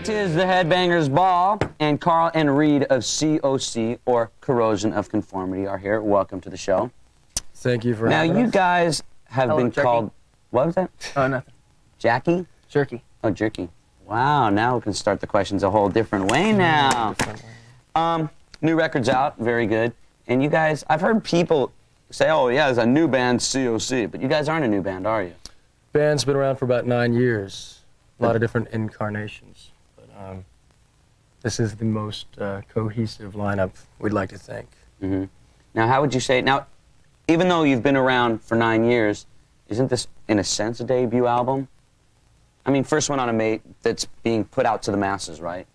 It is the Headbangers Ball, and Carl and Reed of COC, or Corrosion of Conformity, are here. Welcome to the show. Thank you for having us. Now, you guys have been Jerky. called... What was that? Oh, nothing. Jackie? Jerky. Oh, Jerky. Wow, now we can start the questions a whole different way now. New record's out, very good. And you guys, I've heard people say, oh, yeah, there's a new band, COC, but you guys aren't a new band, are you? Band's been around for about 9 years. A lot of different incarnations. But this is the most cohesive lineup, we'd like to think. Mm-hmm. Now, how would you say, now, even though you've been around for 9 years, isn't this, in a sense, a debut album? I mean, first one on a that's being put out to the masses, right?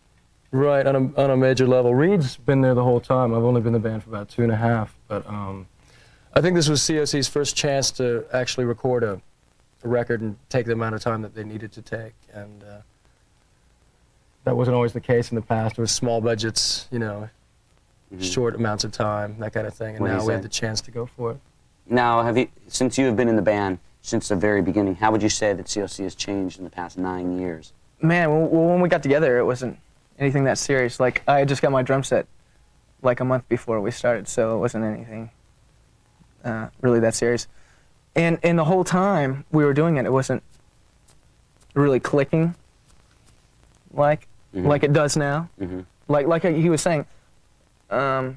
Right, on a major level. Reed's been there the whole time. I've only been in the band for about 2.5, but I think this was COC's first chance to actually record a record and take the amount of time that they needed to take, and that wasn't always the case in the past. It was small budgets, you know, short amounts of time, that kind of thing, and now we had the chance to go for it. Now, since you have been in the band since the very beginning, how would you say that COC has changed in the past 9 years? Man, well, when we got together, it wasn't anything that serious. Like, I had just got my drum set like a month before we started, so it wasn't anything really that serious. And the whole time we were doing it, it wasn't really clicking like it does now. Like he was saying, he'll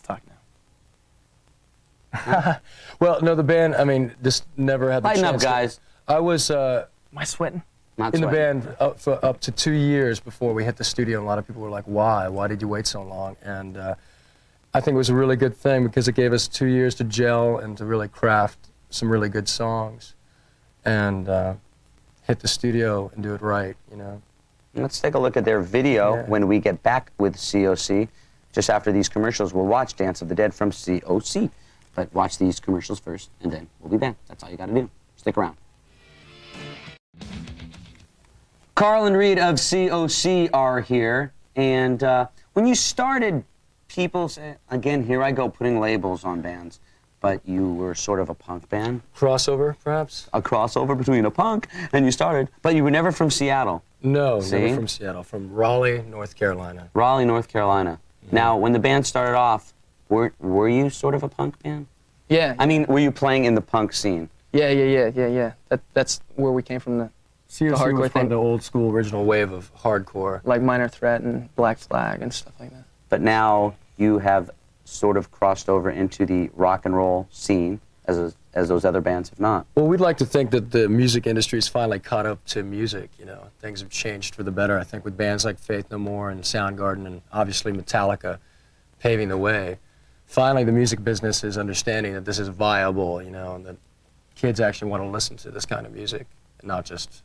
talk now. Well, no, the band, I mean, just never had the chance. Lighten up, guys. I was Am I sweating? in the band up to 2 years before we hit the studio, and a lot of people were like, why? Why did you wait so long? And I think it was a really good thing because it gave us 2 years to gel and to really craft some really good songs and hit the studio and do it right, you know. Let's take a look at their video when we get back with COC. Just after these commercials, we'll watch Dance of the Dead from COC. But watch these commercials first, and then we'll be back. That's all you got to do. Stick around. Carl and Reed of COC are here. And when you started, people say, again, here I go putting labels on bands, but you were sort of a punk band. Crossover, perhaps? A crossover between a punk and you started, but you were never from Seattle. No, never from Seattle, from Raleigh, North Carolina. Raleigh, North Carolina. Now, when the band started off, were you sort of a punk band? Yeah. I mean, were you playing in the punk scene? Yeah. That's where we came from, the COC was thing. from the old school original wave of hardcore. Like Minor Threat and Black Flag and stuff like that. But now you have sort of crossed over into the rock and roll scene, as those other bands have not. Well, we'd like to think that the music industry's finally caught up to music, you know. Things have changed for the better, I think, with bands like Faith No More and Soundgarden and obviously Metallica paving the way. Finally, the music business is understanding that this is viable, you know, and that kids actually want to listen to this kind of music and not just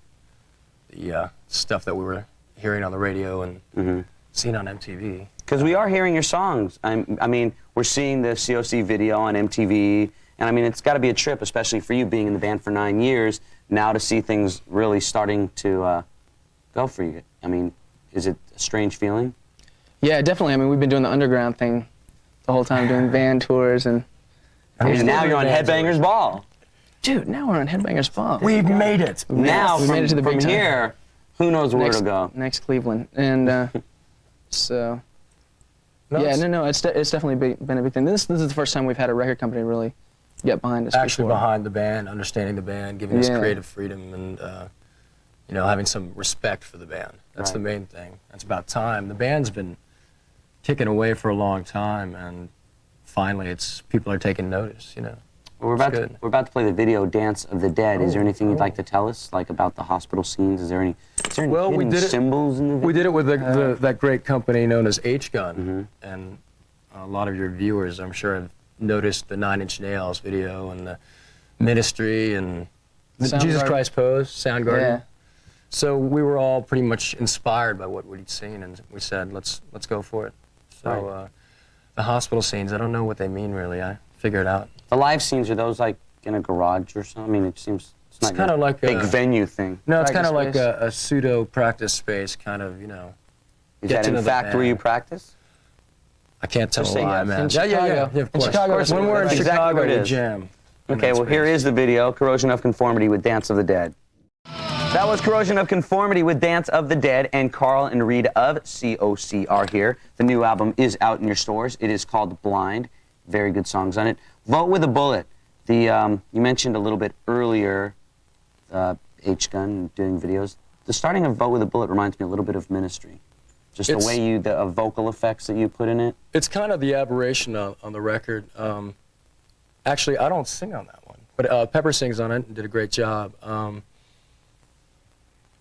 the stuff that we were hearing on the radio and seeing on MTV. Because we are hearing your songs. I mean, we're seeing the COC video on MTV, and I mean, it's got to be a trip, especially for you being in the band for 9 years, now to see things really starting to go for you. I mean, is it a strange feeling? Yeah, definitely. I mean, we've been doing the underground thing the whole time, doing van tours and now you're on Headbangers Ball. Dude, now we're on Headbangers Ball. We've made it. Now, we made it to the from big time. here, who knows where it'll go. Next Cleveland. And so, it's definitely been a big thing. This is the first time we've had a record company really get behind us. Actually behind the band, understanding the band, giving us creative freedom and, you know, having some respect for the band. That's the main thing. That's about time. The band's been ticking away for a long time, and finally people are taking notice, you know. Well, we're about to play the video Dance of the Dead. Is there anything you'd like to tell us, like about the hospital scenes? Is there any hidden symbols in the video? We did it with that great company known as H-Gun, and a lot of your viewers, I'm sure, have noticed the 9 Inch Nails video and the Ministry and the Jesus Christ Pose, Soundgarden. Yeah. So we were all pretty much inspired by what we'd seen, and we said, let's go for it. So the hospital scenes, I don't know what they mean really. I figure it out. The live scenes, are those like in a garage or something? I mean, it seems it's not kind of like big a venue thing. No, it's kind of like space. a pseudo practice space, kind of, you know. Is that in fact where you practice? I can't tell a say lie, yes. man. In Chicago. Yeah, of course. In Chicago, When we're in that's exactly Chicago, where it we is. jam. Okay, well, here is the video, Corrosion of Conformity with Dance of the Dead. That was Corrosion of Conformity with Dance of the Dead, and Carl and Reed of COC are here. The new album is out in your stores. It is called Blind. Very good songs on it. Vote with a Bullet. You mentioned a little bit earlier H-Gun doing videos. The starting of Vote with a Bullet reminds me a little bit of Ministry. Just the way the vocal effects that you put in it. It's kind of the aberration on the record. Actually, I don't sing on that one, but Pepper sings on it and did a great job.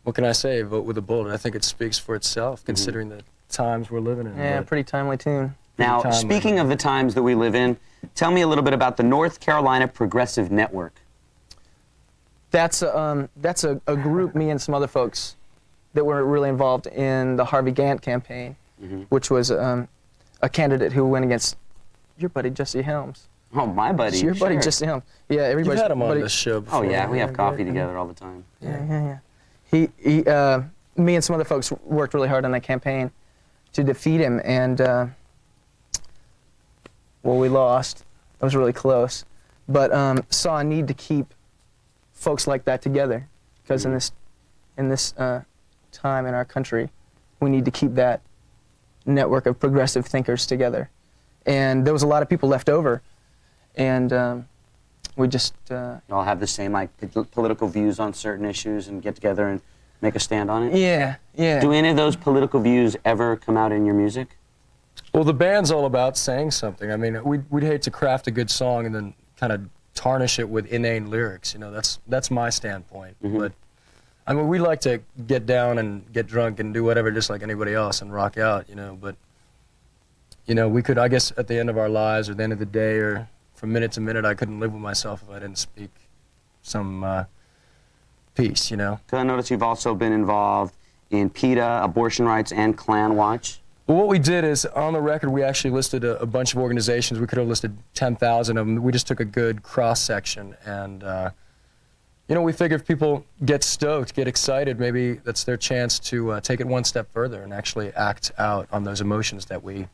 What can I say? Vote with a Bullet. I think it speaks for itself, considering the times we're living in. Yeah, pretty timely tune. Now, speaking of the times that we live in, tell me a little bit about the North Carolina Progressive Network. That's a group, me and some other folks, that were really involved in the Harvey Gantt campaign, which was a candidate who went against your buddy Jesse Helms. Oh, my buddy. It's your buddy Jesse Helms. Yeah, everybody's. You've had him on this show before. Oh yeah, we have coffee together all the time. Yeah. Me and some other folks worked really hard on that campaign to defeat him, and well, we lost. It was really close, but saw a need to keep folks like that together, because in this time in our country, we need to keep that network of progressive thinkers together. And there was a lot of people left over, and we just all have the same political views on certain issues and get together and make a stand on it. Yeah. Do any of those political views ever come out in your music? Well, the band's all about saying something. I mean, we'd hate to craft a good song and then kind of tarnish it with inane lyrics. You know, that's my standpoint. But I mean, we like to get down and get drunk and do whatever, just like anybody else, and rock out. You know, but you know, we could, I guess, at the end of our lives or the end of the day or from minute to minute, I couldn't live with myself if I didn't speak some peace. You know. Because I notice you've also been involved in PETA, abortion rights, and Klan Watch. Well, what we did is, on the record, we actually listed a bunch of organizations. We could have listed 10,000 of them. We just took a good cross-section, and, you know, we figured if people get stoked, get excited, maybe that's their chance to take it one step further and actually act out on those emotions that we...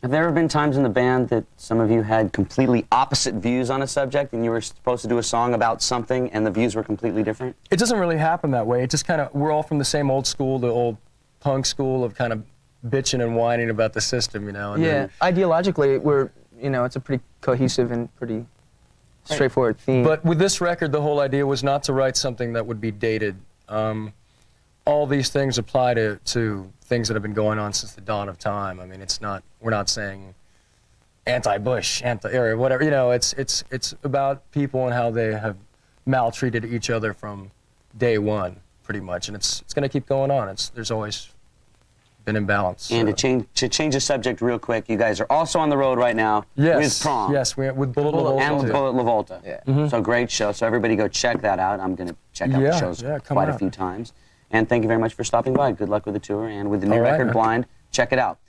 Have there ever been times in the band that some of you had completely opposite views on a subject, and you were supposed to do a song about something, and the views were completely different? It doesn't really happen that way. It just kind of, we're all from the same old school, the old punk school of kind of bitching and whining about the system, you know. And yeah, ideologically, we're, you know, it's a pretty cohesive and pretty straightforward theme. But with this record, the whole idea was not to write something that would be dated. All these things apply to things that have been going on since the dawn of time. I mean, it's not, we're not saying anti-Bush, or whatever, you know, it's about people and how they have maltreated each other from day one, pretty much, and it's going to keep going on. There's always been imbalance. And to change the subject real quick, you guys are also on the road right now with Prom. Yes, with Bullet La Volta. And with Bullet La Volta. Yeah. So great show. So everybody go check that out. I'm going to check out the shows quite a few times. And thank you very much for stopping by. Good luck with the tour and with the new record, Blind. Check it out.